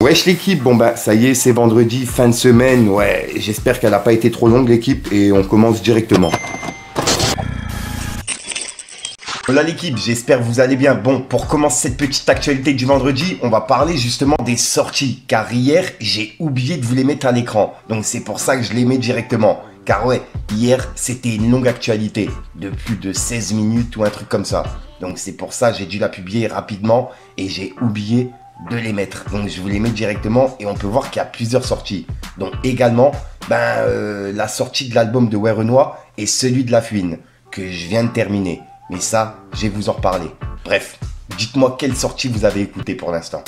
Wesh l'équipe, bon bah ça y est, c'est vendredi, fin de semaine, ouais, j'espère qu'elle n'a pas été trop longue l'équipe et on commence directement. Voilà l'équipe, j'espère que vous allez bien. Bon, pour commencer cette petite actualité du vendredi, on va parler justement des sorties. Car hier, j'ai oublié de vous les mettre à l'écran. Donc c'est pour ça que je les mets directement. Car ouais, hier, c'était une longue actualité. De plus de 16 minutes ou un truc comme ça. Donc c'est pour ça que j'ai dû la publier rapidement et j'ai oublié de les mettre. Donc je vous les mets directement et on peut voir qu'il y a plusieurs sorties. Donc également, la sortie de l'album de Werenoi et celui de La Fouine que je viens de terminer. Mais ça, je vais vous en reparler. Bref, dites-moi quelle sortie vous avez écouté pour l'instant.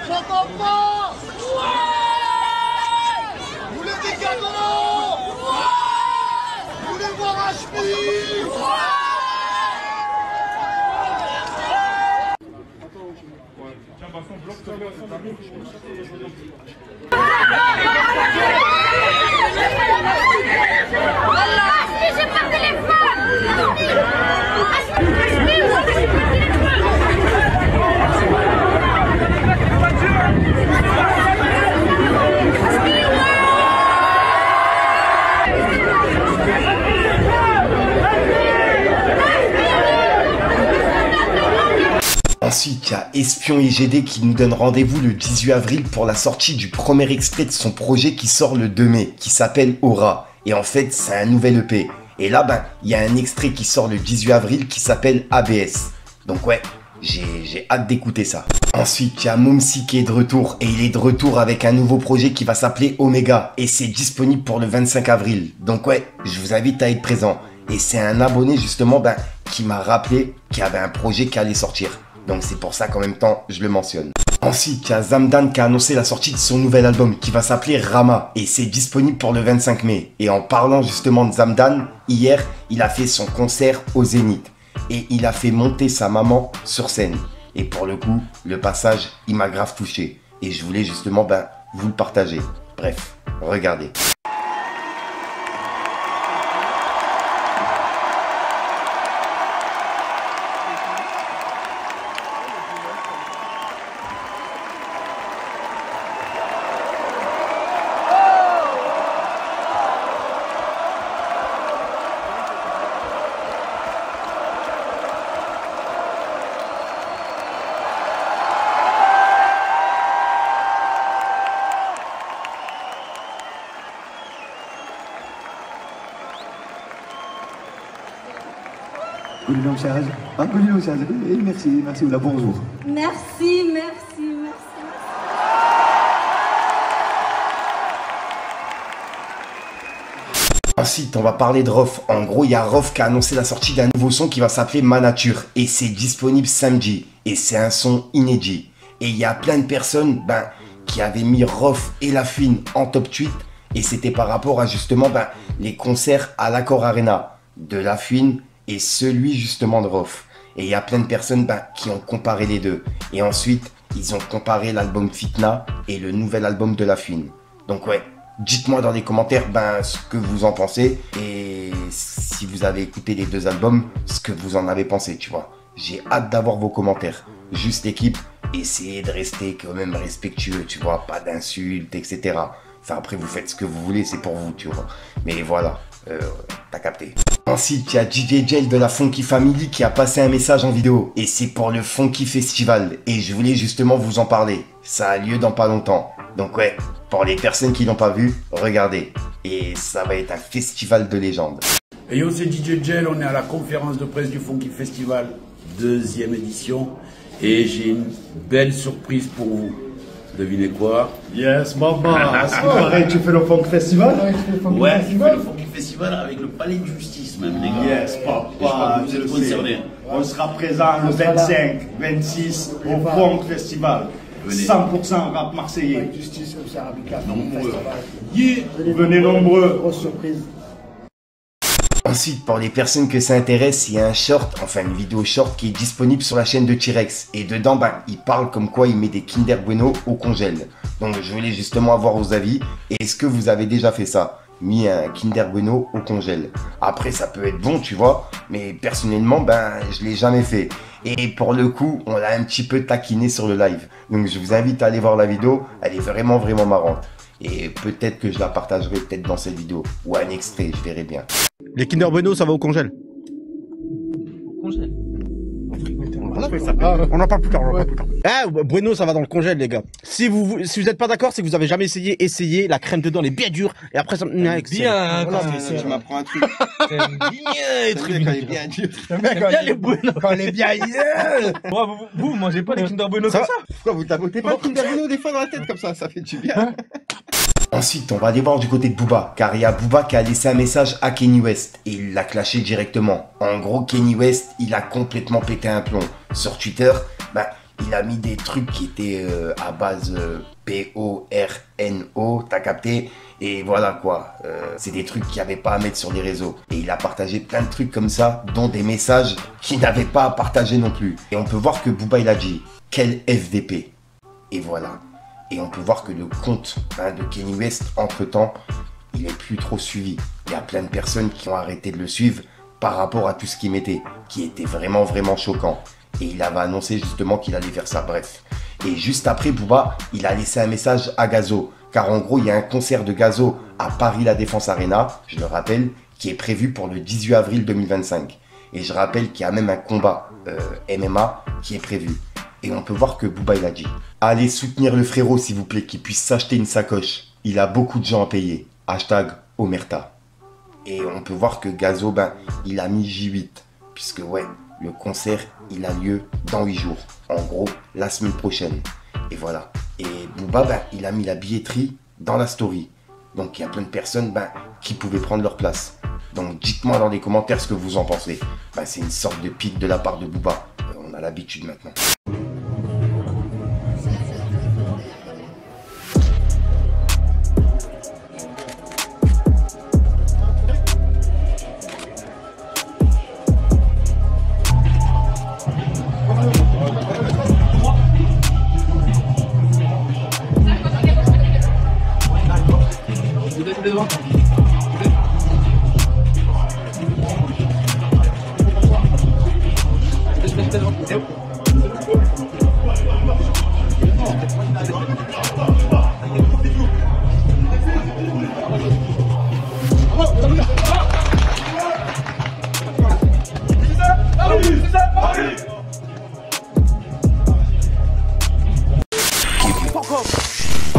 J'entends pas. Vous voulez des cadeaux? Vous voulez voir HP? J'ai pas de téléphone. Ensuite, il y a Espion et GD qui nous donne rendez-vous le 18 avril pour la sortie du premier extrait de son projet qui sort le 2 mai, qui s'appelle Aura. Et en fait, c'est un nouvel EP. Et là, il y a un extrait qui sort le 18 avril qui s'appelle ABS. Donc ouais, j'ai hâte d'écouter ça. Ensuite, il y a Momsi qui est de retour. Et il est de retour avec un nouveau projet qui va s'appeler Omega. Et c'est disponible pour le 25 avril. Donc ouais, je vous invite à être présent. Et c'est un abonné justement qui m'a rappelé qu'il y avait un projet qui allait sortir. Donc c'est pour ça qu'en même temps, je le mentionne. Ensuite, il y a Zamdan qui a annoncé la sortie de son nouvel album qui va s'appeler Rama. Et c'est disponible pour le 25 mai. Et en parlant justement de Zamdan, hier, il a fait son concert au Zénith. Et il a fait monter sa maman sur scène. Et pour le coup, le passage, il m'a grave touché. Et je voulais justement vous le partager. Bref, regardez. Merci, la bonjour. Merci. Ensuite, on va parler de Rof. En gros, il y a Rof qui a annoncé la sortie d'un nouveau son qui va s'appeler Ma Nature. Et c'est disponible samedi. Et c'est un son inédit. Et il y a plein de personnes qui avaient mis Rof et La Fouine en top tweet. Et c'était par rapport à justement les concerts à l'Accor Arena de La Fouine et celui justement de Rof. Et il y a plein de personnes qui ont comparé les deux. Et ensuite, ils ont comparé l'album Fitna et le nouvel album de La Fouine. Donc ouais, dites-moi dans les commentaires ce que vous en pensez. Et si vous avez écouté les deux albums, ce que vous en avez pensé, tu vois. J'ai hâte d'avoir vos commentaires. Juste l'équipe, essayez de rester quand même respectueux, tu vois. Pas d'insultes, etc. Enfin après, vous faites ce que vous voulez, c'est pour vous, tu vois. Mais voilà, t'as capté. Ensuite, il y a DJ Gel de la Funky Family qui a passé un message en vidéo. Et c'est pour le Funky Festival. Et je voulais justement vous en parler. Ça a lieu dans pas longtemps. Donc ouais, pour les personnes qui l'ont pas vu, regardez. Et ça va être un festival de légende. Et yo, c'est DJ Gel, on est à la conférence de presse du Funky Festival, 2e édition. Et j'ai une belle surprise pour vous. Devinez quoi? Yes, maman. Pareil, tu fais le Funk Festival? Ouais, je fais le Funky Festival avec le Palais de Justice même, les gars. Yes, papa. Vous êtes concernés. On sera présent le 25, 26 au Funk Festival. 100% rap marseillais. Justice, nombreux. Venez nombreux. Grosse surprise. Ensuite, pour les personnes que ça intéresse, il y a un short, enfin une vidéo short qui est disponible sur la chaîne de T-Rex. Et dedans, ben, il parle comme quoi il met des Kinder Bueno au congèle. Donc je voulais justement avoir vos avis. Et est-ce que vous avez déjà fait ça? Mis un Kinder Bueno au congèle. Après, ça peut être bon, tu vois. Mais personnellement, ben, je l'ai jamais fait. Et pour le coup, on l'a un petit peu taquiné sur le live. Donc je vous invite à aller voir la vidéo. Elle est vraiment, vraiment marrante. Et peut-être que je la partagerai peut-être dans cette vidéo. Ou un extrait, je verrai bien. Les Kinder Bueno, ça va au congèle. Au congèle. On en parle plus tard, on en parle plus tard. Ah, Bueno, ça va dans le congèle, les gars. Si vous êtes pas d'accord, c'est que vous avez jamais essayé. La crème dedans, elle est bien dure. Et après, ça me Bien, tu m'apprends un truc. T'aimes bien les trucs quand elle est bien dure. T'aimes bien les Bueno. Quand elle est bien, Vous mangez pas des Kinder Bueno comme ça? Pourquoi vous tabotez pas le Kinder Bueno des fois dans la tête comme ça? Ça fait du bien. Ensuite, on va aller voir du côté de Booba, car il y a Booba qui a laissé un message à Kanye West et il l'a clashé directement. En gros, Kanye West, il a complètement pété un plomb. Sur Twitter, bah, il a mis des trucs qui étaient à base P-O-R-N-O, t'as capté? Et voilà quoi, c'est des trucs qu'il n'y avait pas à mettre sur les réseaux. Et il a partagé plein de trucs comme ça, dont des messages qu'il n'avait pas à partager non plus. Et on peut voir que Booba, il a dit « Quel FDP ?» Et voilà. Et on peut voir que le compte de Kanye West, entre-temps, il est plus trop suivi. Il y a plein de personnes qui ont arrêté de le suivre par rapport à tout ce qu'il mettait, qui était vraiment, vraiment choquant. Et il avait annoncé justement qu'il allait faire ça, bref. Et juste après, Booba, il a laissé un message à Gazo. Car en gros, il y a un concert de Gazo à Paris La Défense Arena, je le rappelle, qui est prévu pour le 18 avril 2025. Et je rappelle qu'il y a même un combat MMA qui est prévu. Et on peut voir que Booba il a dit « Allez soutenir le frérot s'il vous plaît, qu'il puisse s'acheter une sacoche. Il a beaucoup de gens à payer. Hashtag Omerta. » Et on peut voir que Gazo, ben, il a mis J8. Puisque ouais, le concert, il a lieu dans 8 jours. En gros, la semaine prochaine. Et voilà. Et Booba, ben, il a mis la billetterie dans la story. Donc il y a plein de personnes ben, qui pouvaient prendre leur place. Donc dites-moi dans les commentaires ce que vous en pensez. Ben, c'est une sorte de pique de la part de Booba. On a l'habitude maintenant.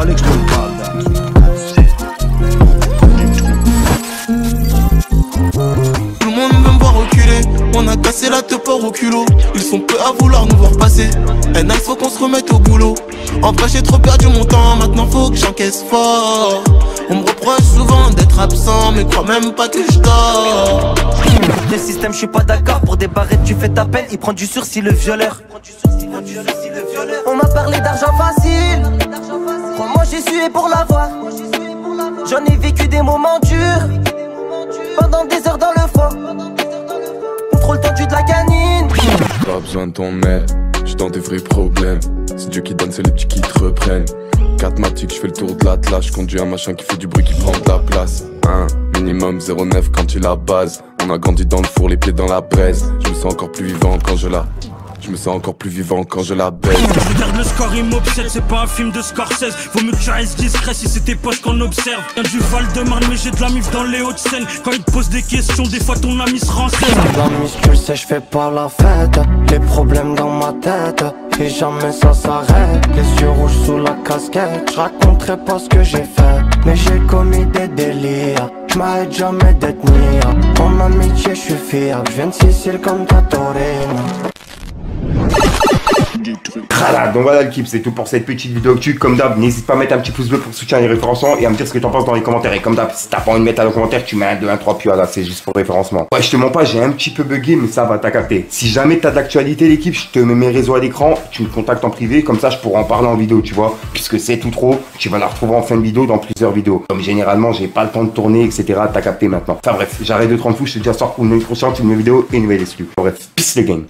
Alex Tout le monde veut me voir reculer. On a cassé la teuf au culot. Ils sont peu à vouloir nous voir passer. Il faut qu'on se remette au boulot. En vrai j'ai trop perdu mon temps. Maintenant faut que j'encaisse fort. On me reproche souvent d'être absent, mais crois même pas que je dors. Le système, je suis pas d'accord. Pour des barrettes, tu fais ta peine. Il prend du sursis, le violeur. On m'a parlé d'argent facile. Crois-moi, j'ai sué pour l'avoir. J'en ai vécu des moments durs. Pendant des heures dans le fond. Contrôle tendu de la canine. Pas besoin de ton aide, j'suis dans des vrais problèmes. C'est Dieu qui donne, c'est les petits qui te reprennent. 4 matiques, j'fais le tour de l'Atlas. J'conduis un machin qui fait du bruit, qui prend de la place. Minimum 0,9 quand tu la base. On a grandi dans le four, les pieds dans la braise. Je me sens encore plus vivant quand je la... Je me sens encore plus vivant quand je la baise. Je regarde le score, il m'obsède, c'est pas un film de Scorsese. Vaut mieux que tu restes discret si c'est tes poches qu'on observe. Viens du Val-de-Marne, mais j'ai de la mif dans les Hauts-de-Seine. Quand ils te posent des questions, des fois ton ami se renseigne. La muscule, c'est je fais pas la fête. Les problèmes dans ma tête, et jamais ça s'arrête. Les yeux rouges sous la casquette. Je raconterai pas ce que j'ai fait, mais j'ai commis des délires. J'm'arrête jamais d'être nia. En amitié, je suis fiable. Je viens de Sicile comme Tatorina. Voilà, donc voilà le clip, c'est tout pour cette petite vidéo que tu, comme d'hab, n'hésite pas à mettre un petit pouce bleu pour soutenir les référencements et à me dire ce que t'en penses dans les commentaires. Et comme d'hab, si t'as pas envie de mettre dans les commentaires, tu mets un 2, 1, 3, puis voilà, c'est juste pour référencement. Ouais, je te mens pas, j'ai un petit peu bugué, mais ça va, t'as capté. Si jamais t'as de l'actualité l'équipe, je te mets mes réseaux à l'écran, tu me contactes en privé, comme ça je pourrai en parler en vidéo, tu vois. Puisque c'est tout trop, tu vas la retrouver en fin de vidéo dans plusieurs vidéos. Comme généralement, j'ai pas le temps de tourner, etc. T'as capté maintenant. Enfin bref, j'arrête de te rendre fou, je te dis à ce soir pour une nouvelle prochaine, une nouvelle vidéo et une nouvelle exclu. Bref, peace les gang.